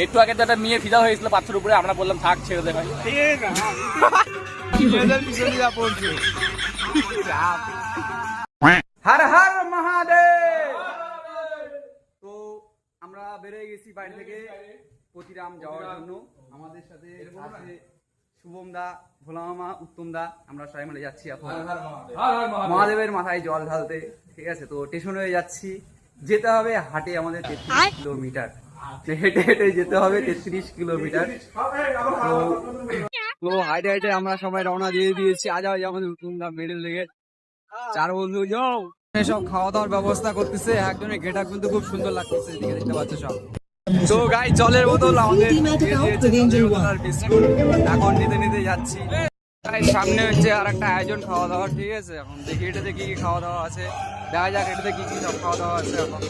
একটু আগে তো একটা মেয়ে ফিদা হয়েছিল পাথরের উপরে, আমরা বললাম থাক ছেড়ে দে ভাই। হর হর মহাদেব। তো আমরা বেরিয়ে গেছি বাড়ি থেকে প্রতিরাম যাওয়ার জন্য। আমাদের সাথে আছে শুভম দা, ভোলা মামা, উত্তম দা। আমরা সবাই মিলে যাচ্ছি এখন মহাদেবের মাথায় জল ঢালতে। ঠিক আছে, তো স্টেশন হয়ে যাচ্ছি। যেতে হবে হাটে আমাদের 33 কিলোমিটার, হেঁটে হেঁটে যেতে হবে 33 কিলোমিটার। তো হাইটে হাইটে আমরা সবাই রওনা দিয়ে দিয়েছি। আজ আমাদের উত্তম দা মেডেল লেগে চার বন্ধু যাও সব খাওয়া দাওয়ার ব্যবস্থা করতেছে। একজনের গেট আপ কিন্তু খুব সুন্দর লাগতেছে, এদিকে দেখতে পাচ্ছ সব। তো গাই জলের বোতল আমাদের বিস্কুট এখন নিতে নিতে যাচ্ছি। সামনে হচ্ছে আর একটা আয়োজন খাওয়া দাওয়ার। ঠিক আছে, এখন দেখি এটাতে কি কি খাওয়া দাওয়া আছে, দেখা যাক এটাতে কি কি সব খাওয়া দাওয়া আছে। এখন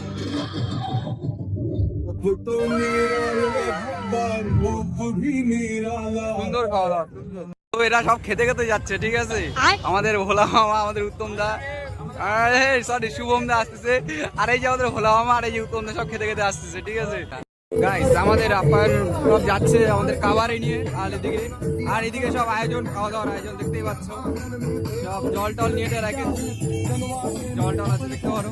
সুন্দর খাওয়া দাওয়া। তো এরা সব খেতে খেতে যাচ্ছে। ঠিক আছে, আমাদের ভোলা মামা, আমাদের উত্তম দা, সরি শুভম দা আসতেছে, আর এই যে আমাদের ভোলা মামা আর এই যে উত্তম দা সব খেতে খেতে আসতেছে। ঠিক আছে গাইস, আমাদের আপার সব যাচ্ছে আমাদের কাবারে নিয়ে। আর এদিকে সব আয়োজন, খাওয়া দাওয়ার আয়োজন দেখতেই পাচ্ছ। সব জল টল নিয়ে রাখে, জল টল আছে দেখতে পারো।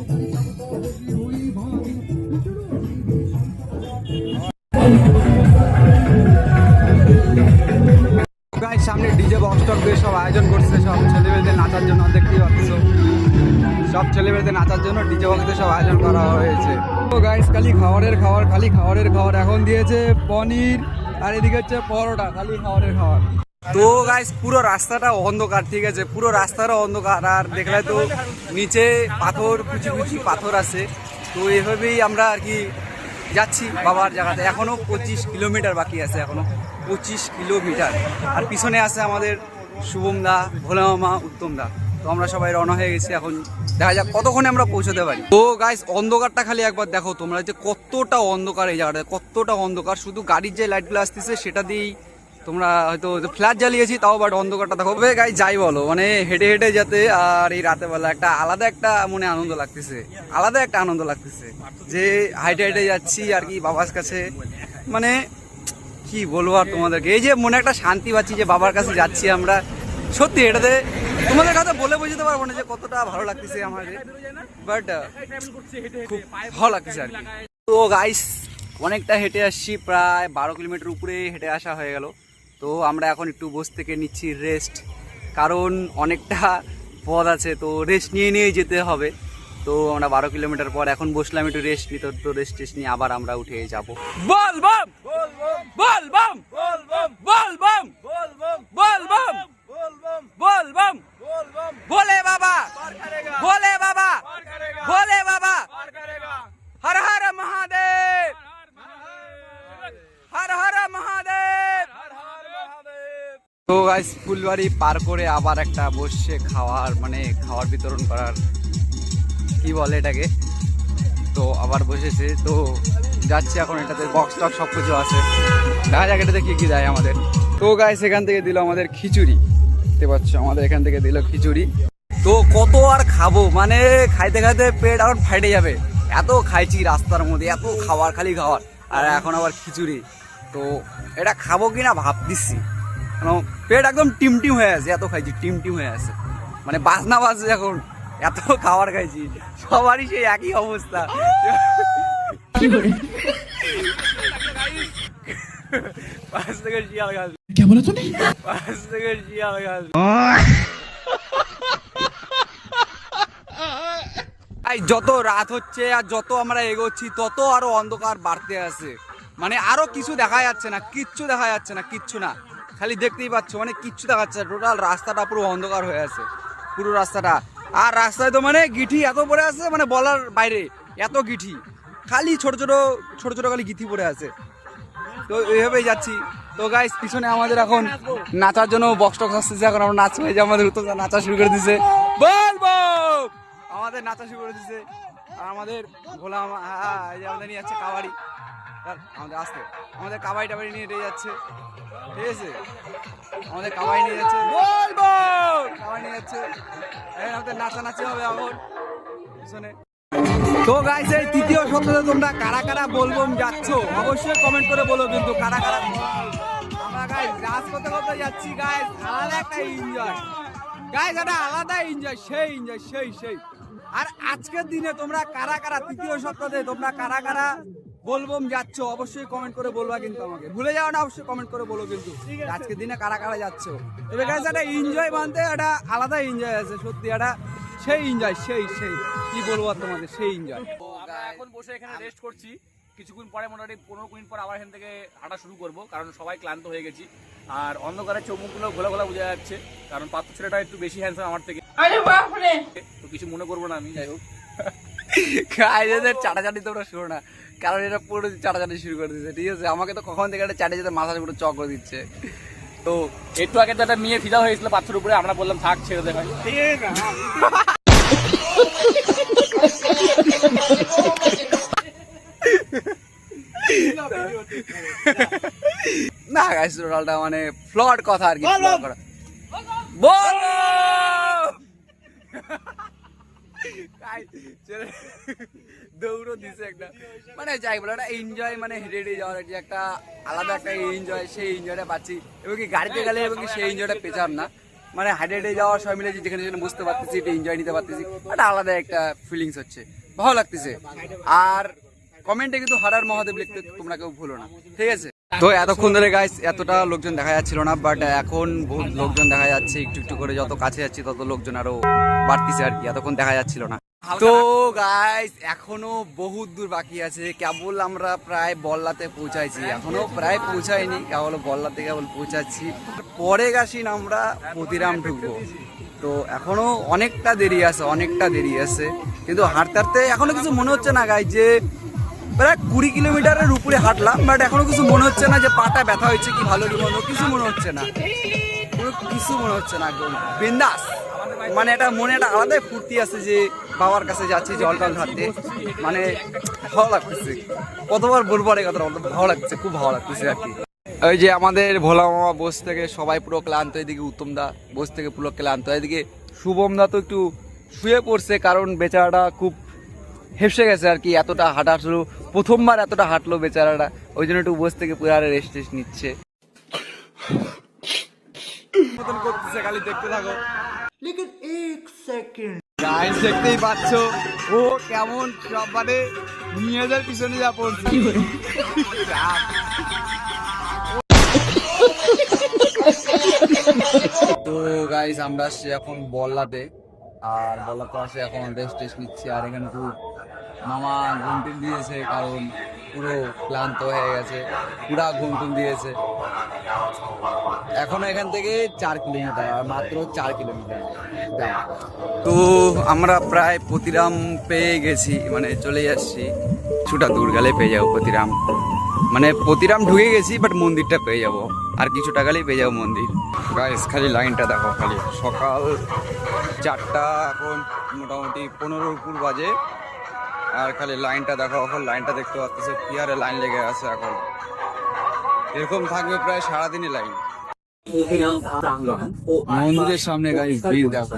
গাইস সামনে ডিজে বক্স টক দিয়ে সব আয়োজন করছে, সব ছেলেমেয়েদের নাচার জন্য। দেখতেই পাচ্ছ সব ছেলেমেয়েদের নাচার জন্য ডিজে বক্স দিয়ে সব আয়োজন করা হয়েছে। তো গাইস খালি খাবারের খাবার, খালি খাবারের খাবার। এখন দিয়েছে পনির, আর এদিকে হচ্ছে পরোটা, খালি খাবারের খাবার। তো গাইস পুরো রাস্তাটা অন্ধকার। ঠিক আছে, পুরো রাস্তাটা অন্ধকার। আর দেখলে তো নিচে পাথর, কুচি কুচি পাথর আছে। তো এভাবেই আমরা আর কি যাচ্ছি বাবার জায়গাতে। এখনো 25 কিলোমিটার বাকি আছে, এখনো 25 কিলোমিটার। আর পিছনে আছে আমাদের শুভম দা, ভোলা মামা, উত্তম দা। তো আমরা সবাই রওনা হয়ে গেছি। এখন দেখা যাক কতক্ষণে আমরা পৌঁছতে পারি। তো গাইস অন্ধকারটা খালি একবার দেখো তোমরা, যে কতটা অন্ধকার এই জায়গাটা, কতটা অন্ধকার। শুধু গাড়ির যে লাইটগুলো আসতেছে সেটা দিয়েই তোমরা হয়তো ফ্ল্যাশ জ্বালিয়েছি, তাও বাট অন্ধকারটা দেখো। গাইস যাই বলো, মানে হেঁটে হেঁটে যেতে আর এই রাতে বেলা একটা আলাদা একটা মনে আনন্দ লাগতেছে, আলাদা একটা আনন্দ লাগতেছে যে হাইটে হেঁটে যাচ্ছি আর কি বাবার কাছে। মানে কি বলবো আর তোমাদেরকে, এই যে মনে একটা শান্তি পাচ্ছি যে বাবার কাছে যাচ্ছি আমরা। সত্যি এটাতে তোমাদের কথা বলে বোঝাতে পারবো না যে কতটা ভালো লাগতেছে আমাদের, বাট খুব ভালো লাগতেছে আর কি। তো গাইস অনেকটা হেঁটে আসছি, প্রায় 12 কিলোমিটার উপরে হেঁটে আসা হয়ে গেল। তো আমরা এখন একটু বসে থেকে নিচ্ছি রেস্ট, কারণ অনেকটা পথ আছে, তো রেস্ট নিয়ে নিয়েই যেতে হবে। তো আমরা 12 কিলোমিটার পর এখন বসলাম একটু রেস্ট নিতে। তো রেস্ট নিয়ে আবার আমরা উঠে যাবো। বল বম বল বম বল বম বল বম বল বম বল বম বল বম ভোলে বাবা, ভোলে বাবা, ভোলে বাবা, হর হর মহাদেব, হর হর মহাদেব। তো গাইস ফুলবাড়ি পার করে আবার একটা বসে খাওয়ার, মানে খাওয়ার বিতরণ করার কি বলে এটাকে, তো আবার বসেছে। তো যাচ্ছি এখন, এটাতে বক্স টক সব কিছু আছে, দেখা যাক এটাতে কি কি দেয় আমাদের। তো গাইস এখান থেকে দিল আমাদের খিচুড়ি, দেখতে পাচ্ছ আমাদের এখান থেকে দিল খিচুড়ি। তো কত আর খাবো, মানে খাইতে খাইতে পেট এখন ফাইটে যাবে, এত খাইছি রাস্তার মধ্যে, এত খাবার, খালি খাবার। আর এখন আবার খিচুড়ি, তো এটা খাবো কিনা ভাব দিচ্ছি, কারণ পেট একদম টিমটিম হয়ে আছে, এত খাইছি টিমটিম হয়ে আছে, মানে বাজনা বাজছে এখন, এত খাবার খাইছি। সবারই সেই একই অবস্থা। পাঁচ থেকে শিয়াল গাছ, পাঁচ থেকে শিয়াল গাছ। যত রাত হচ্ছে আর যত আমরা এগোচ্ছি তত আরো অন্ধকার বাড়তে আছে, মানে আরো কিছু দেখা যাচ্ছে না, কিচ্ছু দেখা যাচ্ছে না, কিচ্ছু না, খালি দেখতেই পাচ্ছ, মানে কিচ্ছু দেখা যাচ্ছে না। টোটাল রাস্তাটা পুরো অন্ধকার হয়ে আছে, পুরো রাস্তাটা। আর রাস্তায় তো মানে গিঠি এত পড়ে আছে, মানে বলার বাইরে, এত গিঠি, খালি ছোট ছোট ছোট ছোট খালি গিঠি পড়ে আছে। তো এইভাবেই যাচ্ছি। তো গাইস পিছনে আমাদের এখন নাচার জন্য বক্স টক্স আসতেছে, এখন আমরা নাচ হয়ে যে আমাদের উত্তর নাচা শুরু করে দিচ্ছে, বলবো আমাদের নাচা শুরু করে দিচ্ছে। আর আমাদের ভোলা এই যে আমাদের নিয়ে যাচ্ছে কাবাডি, আমাদের আসতে আমাদের কাবাডি টাবাডি নিয়ে হেঁটে যাচ্ছে। ঠিক আছে, আমাদের কাবাডি নিয়ে যাচ্ছে, বলবো কাবাডি নিয়ে যাচ্ছে। আমাদের নাচানাচি হবে এখন পিছনে। তো গাইস এই তৃতীয় সপ্তাহে তোমরা কারা কারা বলবম যাচ্ছ অবশ্যই কমেন্ট করে বলো কিন্তু কারা কারা। আমরা গাইস রাজপথে কোথায় যাচ্ছি গাইস, আলাদা একটা এনজয় গাইস, এটা আলাদা এনজয়, সেই আর আজকের দিনে তোমরা কারা কারা তৃতীয় সপ্তাহে তোমরা কারা কারা বলবম যাচ্ছ অবশ্যই কমেন্ট করে বলবা কিন্তু আমাকে ভুলে যাও না, অবশ্যই কমেন্ট করে বলো কিন্তু আজকের দিনে কারা কারা যাচ্ছ। তবে গাইস একটা এনজয় মানতে একটা আলাদা এনজয় আছে, সত্যি একটা সেই এনজয়, সেই কি বলবো আর তোমাদের, সেই এনজয়। আমরা এখন বসে এখানে রেস্ট করছি, কিছুক্ষণ পরে মোটামুটি 15 মিনিট পর আবার এখান থেকে হাঁটা শুরু করব, কারণ সবাই ক্লান্ত হয়ে গেছি। আর অন্ধকারে চোখগুলো ঘোলা ঘোলা বোঝা যাচ্ছে, কারণ পাত্র ছেলেটা একটু বেশি হ্যান্ডসাম আমার থেকে। তো কিছু মনে করবো না আমি, যাই হোক। গাইজেদের চাটাচাটি তোমরা শুরু না, কারণ এটা পুরো চাটাচাটি শুরু করে দিচ্ছে, ঠিক আছে। আমাকে তো কখন থেকে একটা চাটে যেতে মাথা পুরো চক করে দিচ্ছে। তো একটু আগে তো একটা মেয়ে ফিদা হয়েছিল পাথরের উপরে, আমরা বললাম থাক ছেড়ে দে ভাই। না গাইস রোনাল্ডো মানে ফ্লড কথা আর কি, ফ্লড করা বলো দৌড়ো দিছে একটা, মানে যাই বলো একটা এনজয়, মানে হেঁটে হেঁটে যাওয়ার একটা আলাদা একটা এনজয়, সেই এনজয়টা পাচ্ছি। এবং কি গাড়িতে গেলে এবং কি সেই এনজয়টা পেছাম না, মানে হেঁটে হেঁটে যাওয়ার সবাই মিলে যেখানে যেখানে বুঝতে পারতেছি, এটা এনজয় নিতে পারতেছি, একটা আলাদা একটা ফিলিংস হচ্ছে, ভালো লাগতেছে। আর কমেন্টে কিন্তু হারার মহাদেব লিখতে তোমরা কেউ ভুলো না, ঠিক আছে। তো এতক্ষণ ধরে গাইস এতটা লোকজন দেখা যাচ্ছিল না, বাট এখন বহুত লোকজন দেখা যাচ্ছে, একটু একটু করে যত কাছে যাচ্ছি তত লোকজন আরো বাড়তিছে আর কি, এতক্ষণ দেখা যাচ্ছিল না। তো গাইস এখনো বহুত দূর বাকি আছে, কেবল আমরা প্রায় বল্লাতে পৌঁছাইছি, এখনো প্রায় পৌঁছাইনি, কেবল বল্লাতে কেবল পৌঁছাচ্ছি, পরে গাছিন আমরা প্রতিরাম ঢুকবো। তো এখনো অনেকটা দেরি আছে, কিন্তু হাঁটতে হাঁটতে এখনো কিছু মনে হচ্ছে না গাইস যে প্রায় 20 কিলোমিটারের উপরে হাঁটলাম, বাট এখনো কিছু মনে হচ্ছে না যে পাটা ব্যথা হয়েছে কি ভালো মনে, কিছু মনে হচ্ছে না, কিছু মনে হচ্ছে না, একদম বিন্দাস। মানে এটা মনে একটা আলাদাই ফুর্তি আছে যে বাবার কাছে যাচ্ছি জল টল ঢালতে, মানে ভালো লাগতেছে, কতবার বলবো আর এই কথাটা, ভালো লাগছে, খুব ভালো লাগতেছে আর কি। ওই যে আমাদের ভোলা মামা বস থেকে সবাই পুরো ক্লান্ত, এদিকে উত্তম দা বস থেকে পুরো ক্লান্ত, এদিকে শুভম দা তো একটু শুয়ে পড়ছে, কারণ বেচারাটা খুব হেসে গেছে আর কি, এতটা হাঁটা শুরু প্রথমবার এতটা হাঁটলো বেচারাটা, ওই জন্য একটু বসে থেকে পুরো রেস্ট টেস্ট নিচ্ছে, মতন করতেছে, খালি দেখতে থাকো। লেকিন 1 সেকেন্ড গাইস দেখতেই পাচ্ছ ও কেমন সব মানে মেয়েদের পিছনে যা পড়ছে। তো গাইস আমরা আসছি এখন বল্লাতে, আর বল্লাতে আসে এখন রেস্ট টেস্ট নিচ্ছি, আর এখানে খুব মামা ঘুমটুম দিয়েছে, কারণ পুরো ক্লান্ত হয়ে গেছে, পুরা ঘুমটুম দিয়েছে। এখনো এখান থেকে 4 কিলোমিটার, মাত্র 4 কিলোমিটার। তো আমরা প্রায় প্রতিরাম পেয়ে গেছি, মানে চলে আসছি, কিছুটা দূর গেলে পেয়ে যাবো প্রতিরাম, মানে প্রতিরাম ঢুকে গেছি, বাট মন্দিরটা পেয়ে যাবো, আর কিছুটা গেলেই পেয়ে যাবো মন্দির। গাইস খালি লাইনটা দেখো, খালি সকাল 4টা, এখন মোটামুটি 15 উপর বাজে, আর খালি লাইনটা দেখো, এখন লাইনটা দেখতে পাচ্ছি কি হারে লাইন লেগে আছে, এখন এরকম থাকবে প্রায় সারাদিনই লাইন। মন্দিরের সামনে গাইস ভিড় দেখো,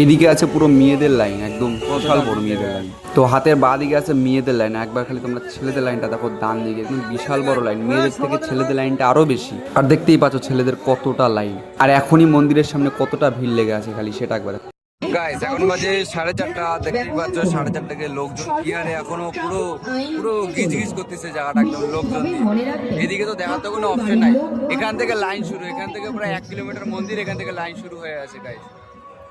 এদিকে আছে পুরো মেয়েদের লাইন, একদম বিশাল বড় মেয়েদের লাইন। তো হাতের বাঁ দিকে আছে মেয়েদের লাইন, একবার খালি তোমরা ছেলেদের লাইনটা দেখো, ডান দিকে একদম বিশাল বড় লাইন, মেয়েদের থেকে ছেলেদের লাইনটা আরো বেশি। আর দেখতেই পাচ্ছ ছেলেদের কতটা লাইন, আর এখনই মন্দিরের সামনে কতটা ভিড় লেগে আছে, খালি সেটা একবার গাইস। এখন বাজে 4:30, দেখতেই পাচ্ছ 4:30 থেকে লোকজন কি হারে এখনো পুরো পুরো গিজ গিজ করতেছে জায়গাটা, একদম লোকজন দিয়ে। এদিকে তো দেখার তো কোনো অপশন নাই, এখান থেকে লাইন শুরু, এখান থেকে প্রায় 1 কিলোমিটার মন্দির, এখান থেকে লাইন শুরু হয়ে আছে গাইস,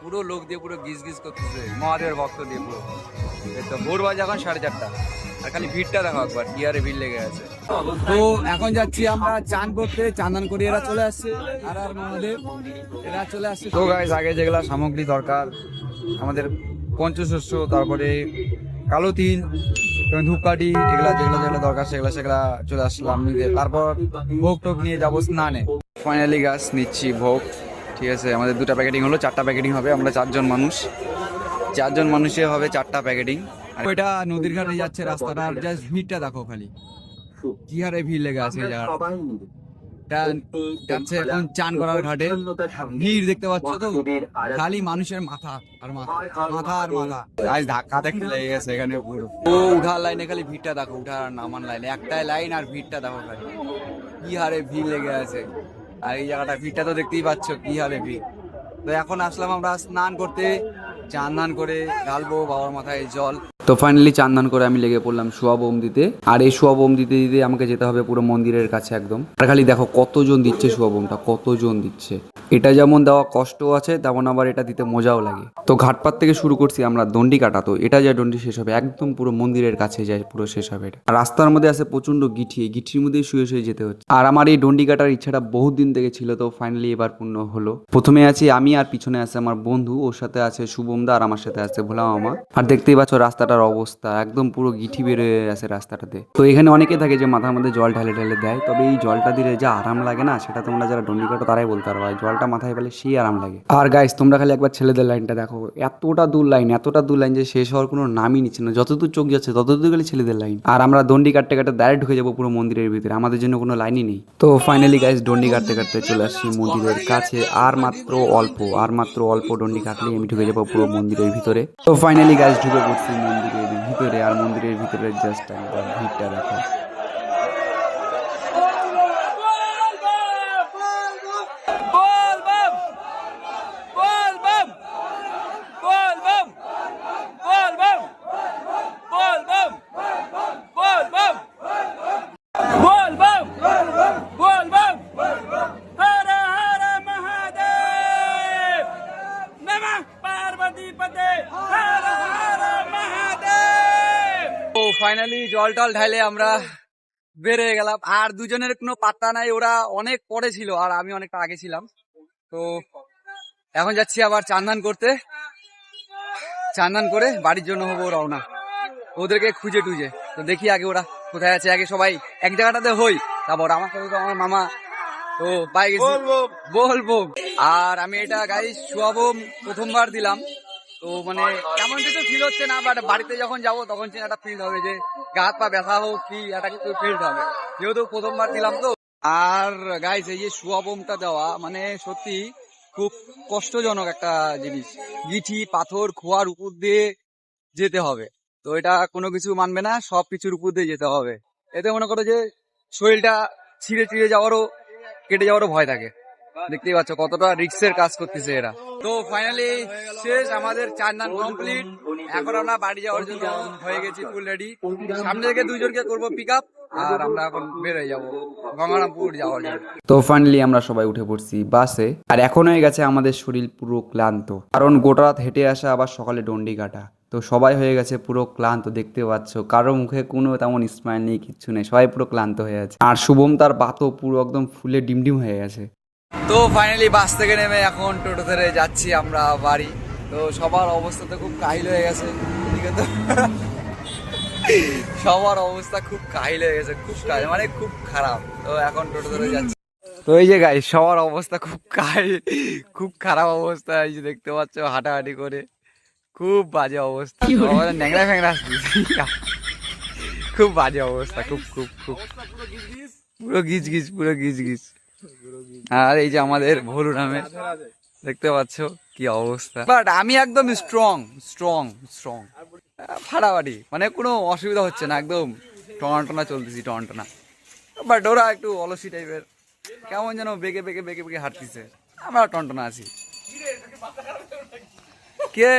পুরো লোক দিয়ে পুরো গিজ গিজ করতেছে, মহাদেবের ভক্ত দিয়ে পুরো। তো ভোর বাজে এখন 4:30, আর খালি ভিড়টা দেখো একবার কি হারে ভিড় লেগে আছে। তো এখন যাচ্ছি আমরা চান করতে, চাঁদান করে এরা চলে আসছে, আর মহাদেব এরা চলে আসছে। তো গাইস আগে যেগুলা সামগ্রী দরকার আমাদের পঞ্চশস্য, তারপরে কালো তিল, ধূপকাঠি, এগুলা যেগুলো যেগুলো দরকার সেগুলা চলে আসলাম নিতে, তারপর ভোগ টোক নিয়ে যাবো স্নানে। ফাইনালি গাছ নিচ্ছি ভোগ, ঠিক আছে। আমাদের 2টা প্যাকেটিং হলো, 4টা প্যাকেটিং হবে, আমরা 4 জন মানুষ, 4 জন মানুষে হবে 4টা প্যাকেটিং। ওইটা নদীর ঘাটে যাচ্ছে রাস্তাটা, আর জাস্ট ভিড়টা দেখো খালি কি হারে ভিড় লেগে আছে এই জায়গাটা, যাচ্ছে এখন চান করার ঘাটে। ভিড় দেখতে পাচ্ছ তো, খালি মানুষের মাথা আর মাথা, মাথা আর মাথা। আজ ধাক্কা দেখতে লেগে গেছে এখানে পুরো। ও উঠার লাইনে খালি ভিড়টা দেখো, উঠার আর নামান লাইনে একটাই লাইন, আর ভিড়টা দেখো খালি কি হারে ভিড় লেগে আছে। আর এই জায়গাটা ভিড়টা তো দেখতেই পাচ্ছ কি হারে ভিড়। তো এখন আসলাম আমরা স্নান করতে, চান ধান করে ঢালবো বাবার মাথায় জল। তো ফাইনালি চান ধান করে আমি লেগে পড়লাম শোয়া বোম দিতে। আর এই শোয়া বোম দিতে দিতে আমাকে যেতে হবে পুরো মন্দিরের কাছে একদম। আর খালি দেখো কতজন দিচ্ছে শোয়া বোমটা, কতজন দিচ্ছে। এটা যেমন দেওয়া কষ্ট আছে, তেমন আবার এটা দিতে মজাও লাগে। তো ঘাটপাত থেকে শুরু করছি আমরা দণ্ডি কাটা। তো এটা যায় দণ্ডি শেষ হবে একদম পুরো মন্দিরের কাছে যায়, পুরো শেষ হবে এটা। আর রাস্তার মধ্যে আছে প্রচন্ড গিঠি, এই গিঠির মধ্যেই শুয়ে শুয়ে যেতে হচ্ছে। আর আমার এই দণ্ডি কাটার ইচ্ছাটা বহুত দিন থেকে ছিল, তো ফাইনালি এবার পূর্ণ হলো। প্রথমে আছি আমি, আর পিছনে আছে আমার বন্ধু, ওর সাথে আছে শুভমদা, আর আমার সাথে আছে ভোলা মামা। আর দেখতেই পাচ্ছ রাস্তাটার অবস্থা একদম পুরো গিঠি বেরোয় আছে রাস্তাটাতে। তো এখানে অনেকে থাকে যে মাথার মধ্যে জল ঢালে ঢালে দেয়, তবে এই জলটা দিলে যা আরাম লাগে না, সেটা তোমরা যারা দণ্ডি কাটো তারাই বলতে পারো। জলটা মাথায় পেলে সেই আরাম লাগে। আর গাইস তোমরা খালি একবার ছেলেদের লাইনটা দেখো, এতটা দূর লাইন, এতটা দূর লাইন যে শেষ হওয়ার কোনো নামই নিচ্ছে না। যতদূর চোখ যাচ্ছে ততদূর খালি ছেলেদের লাইন। আর আমরা দণ্ডি কাটতে কাটতে ডাইরেক্ট ঢুকে যাবো পুরো মন্দিরের ভিতরে, আমাদের জন্য কোনো লাইনই নেই। তো ফাইনালি গাইস দণ্ডি কাটতে কাটতে চলে আসছি মন্দিরের কাছে। আর মাত্র অল্প দণ্ডি কাটলেই আমি ঢুকে যাবো পুরো মন্দিরের ভিতরে। তো ফাইনালি গাইস ঢুকে পড়ছি মন্দিরের ভিতরে। আর মন্দিরের ভিতরে জাস্ট একবার ভিড়টা দেখো। ফাইনালি জল টল ঢালে আমরা বেরিয়ে গেলাম। আর দুজনের কোনো পাত্তা নাই, ওরা অনেক পরে ছিল আর আমি অনেকটা আগে ছিলাম। তো এখন যাচ্ছি আবার চান্দান করতে, চান্দান করে বাড়ির জন্য হবো রওনা, ওদেরকে খুঁজে টুজে। তো দেখি আগে ওরা কোথায় আছে, আগে সবাই এক জায়গাটাতে হই, তারপর আমার সাথে তো আমার মামা তো পাই গেছি বলবো। আর আমি এটা গাইস শোয়া বোম প্রথমবার দিলাম, তো মানে তেমন কিছু ফিল হচ্ছে না, বাট বাড়িতে যখন যাবো তখন একটা ফিল হবে যে গা হাত পা ব্যথা হোক কি একটা কিছু ফিল হবে, যেহেতু প্রথমবার দিলাম তো। আর গাইস এই যে শোয়া বোমটা দেওয়া মানে সত্যি খুব কষ্টজনক একটা জিনিস। গিঠি পাথর খোয়ার উপর দিয়ে যেতে হবে, তো এটা কোনো কিছু মানবে না, সব কিছুর উপর দিয়ে যেতে হবে। এতে মনে করো যে শরীরটা ছিঁড়ে ছিঁড়ে যাওয়ারও, কেটে যাওয়ারও ভয় থাকে। দেখতেই পাচ্ছ কতটা রিস্কের কাজ করতেছে এরা। তো ফাইনালি শেষ আমাদের চান্দান কমপ্লিট। এখন আমরা বাড়ি যাওয়ার জন্য হয়ে গেছি ফুল রেডি। সামনে থেকে দুজনকে করবো পিক আপ, আর আমরা এখন বের হয়ে যাবো গঙ্গারামপুর যাওয়ার জন্য। তো ফাইনালি আমরা সবাই উঠে পড়ছি বাসে। আর এখন হয়ে গেছে আমাদের শরীর পুরো ক্লান্ত, কারণ গোটা রাত হেঁটে আসা, আবার সকালে দণ্ডি কাটা। তো সবাই হয়ে গেছে পুরো ক্লান্ত, দেখতে পাচ্ছ কারো মুখে কোনো তেমন স্মাইল নেই, কিচ্ছু নেই, সবাই পুরো ক্লান্ত হয়ে আছে। আর শুভম তার বাতও পুরো একদম ফুলে ডিমডিম হয়ে গেছে। তো ফাইনালি বাস থেকে নেমে এখন টোটো ধরে যাচ্ছি আমরা বাড়ি। তো সবার অবস্থা তো খুব কাহিল হয়ে গেছে, এদিকে তো সবার অবস্থা খুব কাহিল হয়ে গেছে, খুব মানে খুব খারাপ। তো এখন টোটো ধরে যাচ্ছি। তো এই যে গাইস সবার অবস্থা খুব খারাপ অবস্থা, এই যে দেখতে পাচ্ছ হাঁটাহাঁটি করে খুব বাজে অবস্থা, ন্যাংরা ফ্যাংরা খুব বাজে অবস্থা, খুব খুব খুব পুরো গিজ গিজ। আর এই যে আমাদের ভোলু নামে, দেখতে পাচ্ছ কি অবস্থা। বাট আমি একদম স্ট্রং ফাটাফাটি, মানে কোনো অসুবিধা হচ্ছে না, একদম টনা চলতেছি টনা। বাট ওরা একটু অলসি টাইপের, কেমন যেন বেগে হাঁটতেছে, আমরা টনটনা আছি। কে